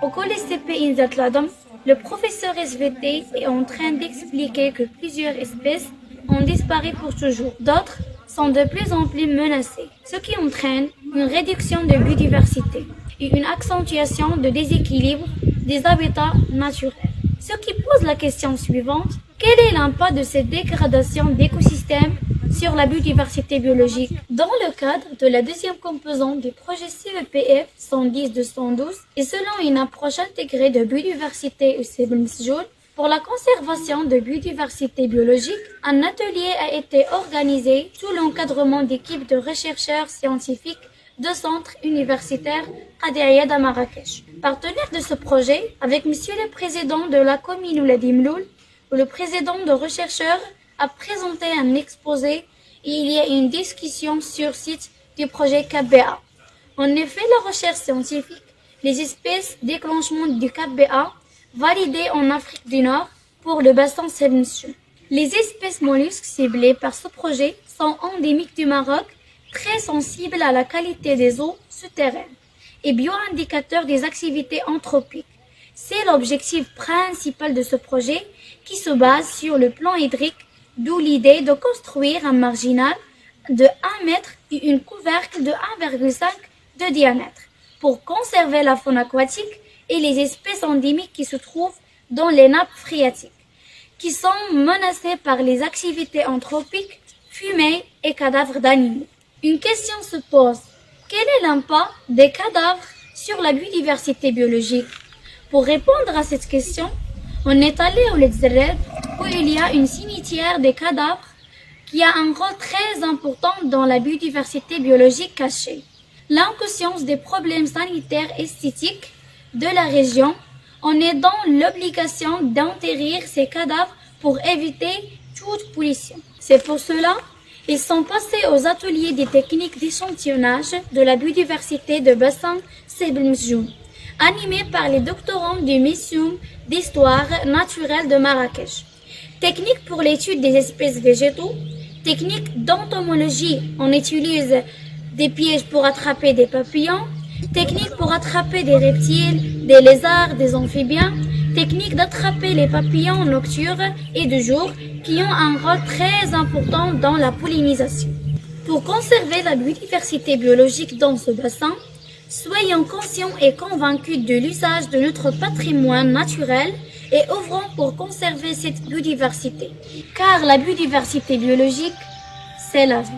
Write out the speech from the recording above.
Au collège CP Inzat Ladam, le professeur SVT est en train d'expliquer que plusieurs espèces ont disparu pour toujours. D'autres sont de plus en plus menacées, ce qui entraîne une réduction de biodiversité et une accentuation de déséquilibre des habitats naturels. Ce qui pose la question suivante: quel est l'impact de cette dégradation d'écosystèmes sur la biodiversité biologique? Dans le cadre de la deuxième composante du projet CEPF 110-212 et selon une approche intégrée de biodiversité UCB pour la conservation de biodiversité biologique, un atelier a été organisé sous l'encadrement d'équipes de chercheurs scientifiques de centres universitaires Qadir Ayad à Marrakech. Partenaire de ce projet, avec Monsieur le Président de la commune Ouladi Mloul, où le président de chercheurs a présenté un exposé et il y a une discussion sur site du projet KBA. En effet, la recherche scientifique, les espèces déclenchement du KBA validées en Afrique du Nord pour le bassin Sebnsu. Les espèces mollusques ciblées par ce projet sont endémiques du Maroc, très sensibles à la qualité des eaux souterraines et bioindicateurs des activités anthropiques. C'est l'objectif principal de ce projet qui se base sur le plan hydrique, d'où l'idée de construire un marginal de 1 mètre et une couvercle de 1,5 de diamètre pour conserver la faune aquatique et les espèces endémiques qui se trouvent dans les nappes phréatiques, qui sont menacées par les activités anthropiques, fumées et cadavres d'animaux. Une question se pose: quel est l'impact des cadavres sur la biodiversité biologique? Pour répondre à cette question, on est allé au Ledzred, où il y a une cimetière des cadavres qui a un rôle très important dans la biodiversité biologique cachée. L'inconscience des problèmes sanitaires et esthétiques de la région, on est dans l'obligation d'enterrer ces cadavres pour éviter toute pollution. C'est pour cela ils sont passés aux ateliers des techniques d'échantillonnage de la biodiversité de bassin Sebnsu, animés par les doctorants du Muséum d'histoire naturelle de Marrakech. Technique pour l'étude des espèces végétaux, technique d'entomologie, on utilise des pièges pour attraper des papillons, technique pour attraper des reptiles, des lézards, des amphibiens, technique d'attraper les papillons nocturnes et de jour qui ont un rôle très important dans la pollinisation. Pour conserver la biodiversité biologique dans ce bassin, soyons conscients et convaincus de l'usage de notre patrimoine naturel et œuvrons pour conserver cette biodiversité. Car la biodiversité biologique, c'est la vie.